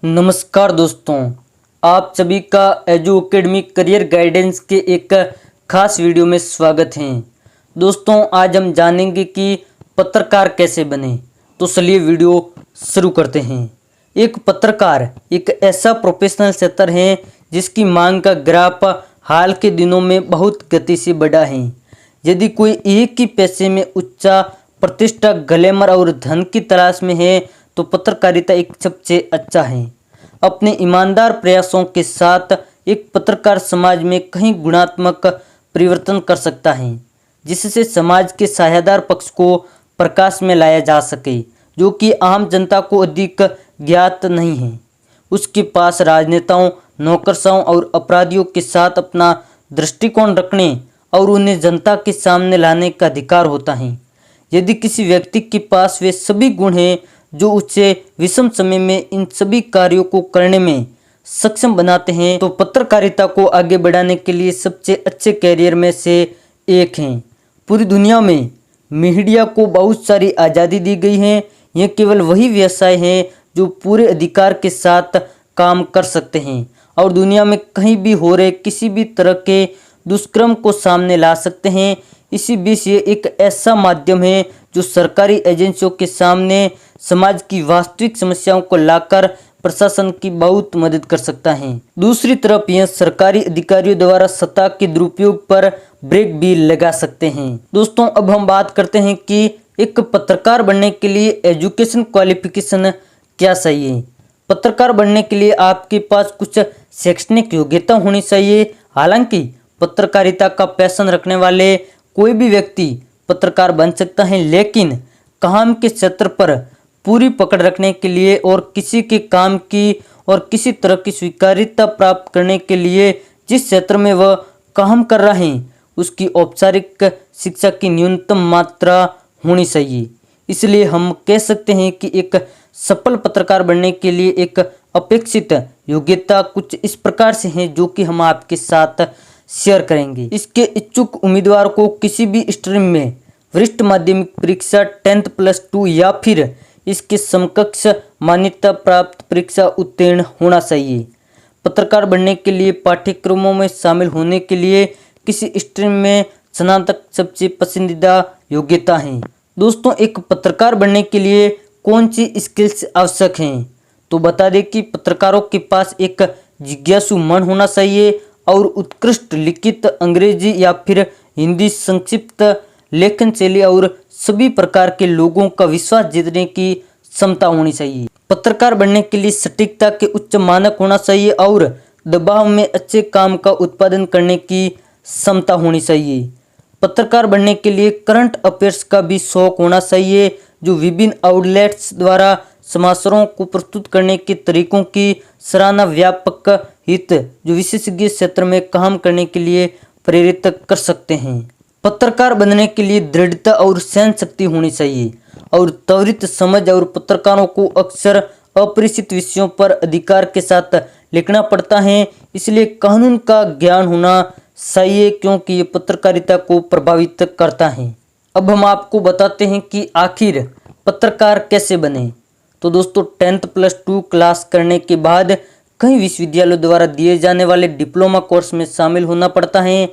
नमस्कार दोस्तों, आप सभी का एजू एकेडमी करियर गाइडेंस के एक खास वीडियो में स्वागत है। दोस्तों, आज हम जानेंगे कि पत्रकार कैसे बने। तो चलिए वीडियो शुरू करते हैं। एक पत्रकार एक ऐसा प्रोफेशनल क्षेत्र है जिसकी मांग का ग्राफ हाल के दिनों में बहुत गति से बढ़ा है। यदि कोई एक ही पैसे में उच्च प्रतिष्ठा, ग्लैमर और धन की तलाश में है तो पत्रकारिता एक सबसे अच्छा है। अपने ईमानदार प्रयासों के साथ एक पत्रकार समाज में कई गुणात्मक परिवर्तन कर सकता है, जिससे समाज के साझेदार पक्ष को प्रकाश में लाया जा सके, जो कि आम जनता को अधिक ज्ञात नहीं है। उसके पास राजनेताओं, नौकरशाहों और अपराधियों के साथ अपना दृष्टिकोण रखने और उन्हें जनता के सामने लाने का अधिकार होता है। यदि किसी व्यक्ति के पास वे सभी गुण हैं जो उसे विषम समय में इन सभी कार्यों को करने में सक्षम बनाते हैं, तो पत्रकारिता को आगे बढ़ाने के लिए सबसे अच्छे कैरियर में से एक हैं। पूरी दुनिया में मीडिया को बहुत सारी आज़ादी दी गई है। यह केवल वही व्यवसाय है जो पूरे अधिकार के साथ काम कर सकते हैं और दुनिया में कहीं भी हो रहे किसी भी तरह के दुष्कर्म को सामने ला सकते हैं। इसी बीच ये एक ऐसा माध्यम है जो सरकारी एजेंसियों के सामने समाज की वास्तविक समस्याओं को लाकर प्रशासन की बहुत मदद कर सकता है। दूसरी तरफ यह सरकारी अधिकारियों द्वारा सत्ता के दुरुपयोग पर ब्रेक भी लगा सकते हैं। दोस्तों, अब हम बात करते हैं कि एक पत्रकार बनने के लिए एजुकेशन क्वालिफिकेशन क्या चाहिए। पत्रकार बनने के लिए आपके पास कुछ शैक्षणिक योग्यता होनी चाहिए। हालांकि पत्रकारिता का पैशन रखने वाले कोई भी व्यक्ति पत्रकार बन सकता है, लेकिन काम के क्षेत्र पर पूरी पकड़ रखने के लिए और किसी के काम की और किसी तरह की स्वीकार्यता प्राप्त करने के लिए जिस क्षेत्र में वह काम कर रहे हैं उसकी औपचारिक शिक्षा की न्यूनतम मात्रा होनी चाहिए। इसलिए हम कह सकते हैं कि एक सफल पत्रकार बनने के लिए एक अपेक्षित योग्यता कुछ इस प्रकार से है, जो कि हम आपके साथ शेयर करेंगे। इसके इच्छुक उम्मीदवार को किसी भी स्ट्रीम में वरिष्ठ माध्यमिक परीक्षा 10+2 या फिर इसके समकक्ष मान्यता प्राप्त परीक्षा उत्तीर्ण होना चाहिए। पत्रकार बनने के लिए पाठ्यक्रमों में शामिल होने के लिए किसी स्ट्रीम में स्नातक सबसे पसंदीदा योग्यता है। दोस्तों, एक पत्रकार बनने के लिए कौन सी स्किल्स आवश्यक हैं, तो बता दें कि पत्रकारों के पास एक जिज्ञासु मन होना चाहिए और उत्कृष्ट लिखित अंग्रेजी या फिर हिंदी संक्षिप्त लेखन शैली और सभी प्रकार के लोगों का विश्वास जीतने की क्षमता होनी चाहिए। पत्रकार बनने के लिए सटीकता के उच्च मानक होना चाहिए और दबाव में अच्छे काम का उत्पादन करने की क्षमता होनी चाहिए। पत्रकार बनने के लिए करंट अफेयर्स का भी शौक होना चाहिए, जो विभिन्न आउटलेट्स द्वारा समाचारों को प्रस्तुत करने के तरीकों की सराहना, व्यापक हित जो विशेषज्ञ क्षेत्र में काम करने के लिए प्रेरित कर सकते हैं। पत्रकार बनने के लिए दृढ़ता और सहन शक्ति होनी चाहिए और त्वरित समझ, और पत्रकारों को अक्सर अपरिचित विषयों पर अधिकार के साथ लिखना पड़ता है, इसलिए कानून का ज्ञान होना चाहिए क्योंकि ये पत्रकारिता को प्रभावित करता है। अब हम आपको बताते हैं कि आखिर पत्रकार कैसे बने। तो दोस्तों, 10+2 क्लास करने के बाद कई विश्वविद्यालयों द्वारा दिए जाने वाले डिप्लोमा कोर्स में शामिल होना पड़ता है,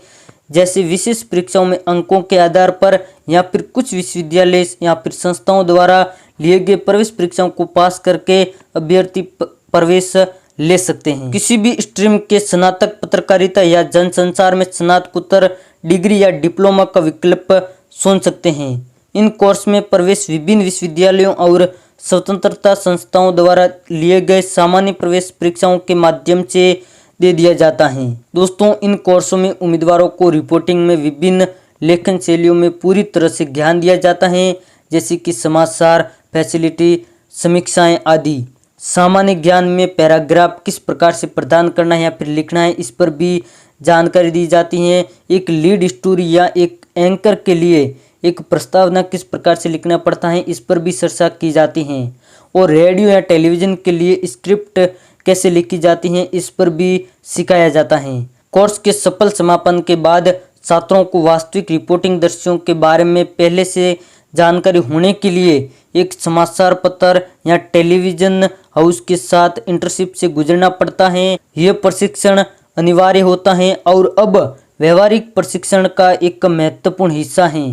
जैसे विशेष परीक्षाओं में अंकों के आधार पर, या फिर कुछ विश्वविद्यालय या फिर संस्थाओं द्वारा लिए गए प्रवेश परीक्षाओं को पास करके अभ्यर्थी प्रवेश ले सकते हैं। किसी भी स्ट्रीम के स्नातक पत्रकारिता या जनसंचार में स्नातकोत्तर डिग्री या डिप्लोमा का विकल्प चुन सकते हैं। इन कोर्स में प्रवेश विभिन्न विश्वविद्यालयों और स्वतंत्रता संस्थाओं द्वारा लिए गए सामान्य प्रवेश परीक्षाओं के माध्यम से दे दिया जाता है। दोस्तों, इन कोर्सों में उम्मीदवारों को रिपोर्टिंग में विभिन्न लेखन शैलियों में पूरी तरह से ज्ञान दिया जाता है, जैसे कि समाचार, फैसिलिटी, समीक्षाएं आदि। सामान्य ज्ञान में पैराग्राफ किस प्रकार से प्रदान करना है या फिर लिखना है, इस पर भी जानकारी दी जाती है। एक लीड स्टोरी या एक एंकर के लिए एक प्रस्तावना किस प्रकार से लिखना पड़ता है, इस पर भी चर्चा की जाती है। और रेडियो या टेलीविज़न के लिए स्क्रिप्ट कैसे लिखी जाती हैं, इस पर भी सिखाया जाता है। कोर्स के सफल समापन के बाद छात्रों को वास्तविक रिपोर्टिंग दृश्यों के बारे में पहले से जानकारी होने के लिए एक समाचार पत्र या टेलीविजन हाउस के साथ इंटर्नशिप से गुजरना पड़ता है। यह प्रशिक्षण अनिवार्य होता है और अब व्यवहारिक प्रशिक्षण का एक महत्वपूर्ण हिस्सा है।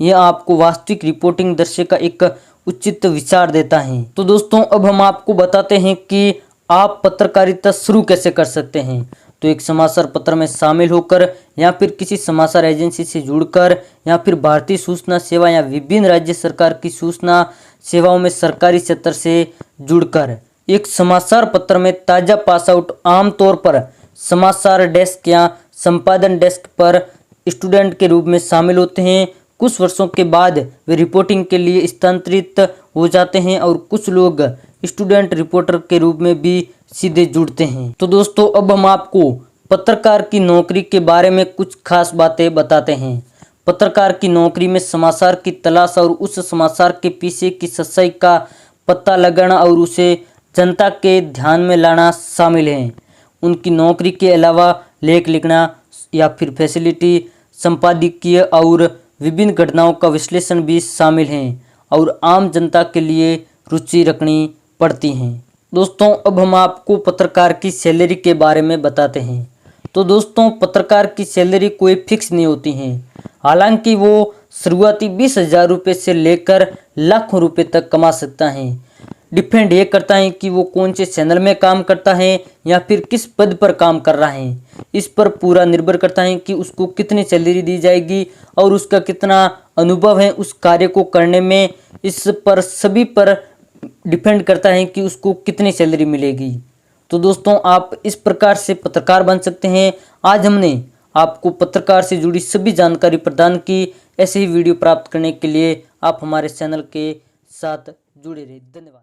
यह आपको वास्तविक रिपोर्टिंग दृश्य का एक उचित विचार देता है। तो दोस्तों अब हम आपको बताते हैं कि आप पत्रकारिता शुरू कैसे कर सकते हैं। तो एक समाचार पत्र में शामिल होकर या फिर किसी समाचार एजेंसी से जुड़कर या फिर भारतीय सूचना सेवा या विभिन्न राज्य सरकार की सूचना सेवाओं में सरकारी क्षेत्र से जुड़कर। एक समाचार पत्र में ताज़ा पास आउट आमतौर पर समाचार डेस्क या संपादन डेस्क पर स्टूडेंट के रूप में शामिल होते हैं। कुछ वर्षों के बाद वे रिपोर्टिंग के लिए स्थानांतरित हो जाते हैं और कुछ लोग स्टूडेंट रिपोर्टर के रूप में भी सीधे जुड़ते हैं। तो दोस्तों अब हम आपको पत्रकार की नौकरी के बारे में कुछ खास बातें बताते हैं। पत्रकार की नौकरी में समाचार की तलाश और उस समाचार के पीछे की सच्चाई का पता लगाना और उसे जनता के ध्यान में लाना शामिल है। उनकी नौकरी के अलावा लेख लिखना या फिर फैसिलिटी संपादकीय और विभिन्न घटनाओं का विश्लेषण भी शामिल हैं और आम जनता के लिए रुचि रखनी पड़ती हैं। दोस्तों अब हम आपको पत्रकार की सैलरी के बारे में बताते हैं। तो दोस्तों पत्रकार की सैलरी कोई फिक्स नहीं होती है। हालांकि वो शुरुआती 20,000 रुपये से लेकर लाखों रुपए तक कमा सकता है। डिपेंड ये करता है कि वो कौन से चैनल में काम करता है या फिर किस पद पर काम कर रहा है। इस पर पूरा निर्भर करता है कि उसको कितनी सैलरी दी जाएगी और उसका कितना अनुभव है उस कार्य को करने में। इस पर सभी पर डिपेंड करता है कि उसको कितनी सैलरी मिलेगी। तो दोस्तों आप इस प्रकार से पत्रकार बन सकते हैं। आज हमने आपको पत्रकार से जुड़ी सभी जानकारी प्रदान की। ऐसे ही वीडियो प्राप्त करने के लिए आप हमारे चैनल के साथ जुड़े रहिए। धन्यवाद।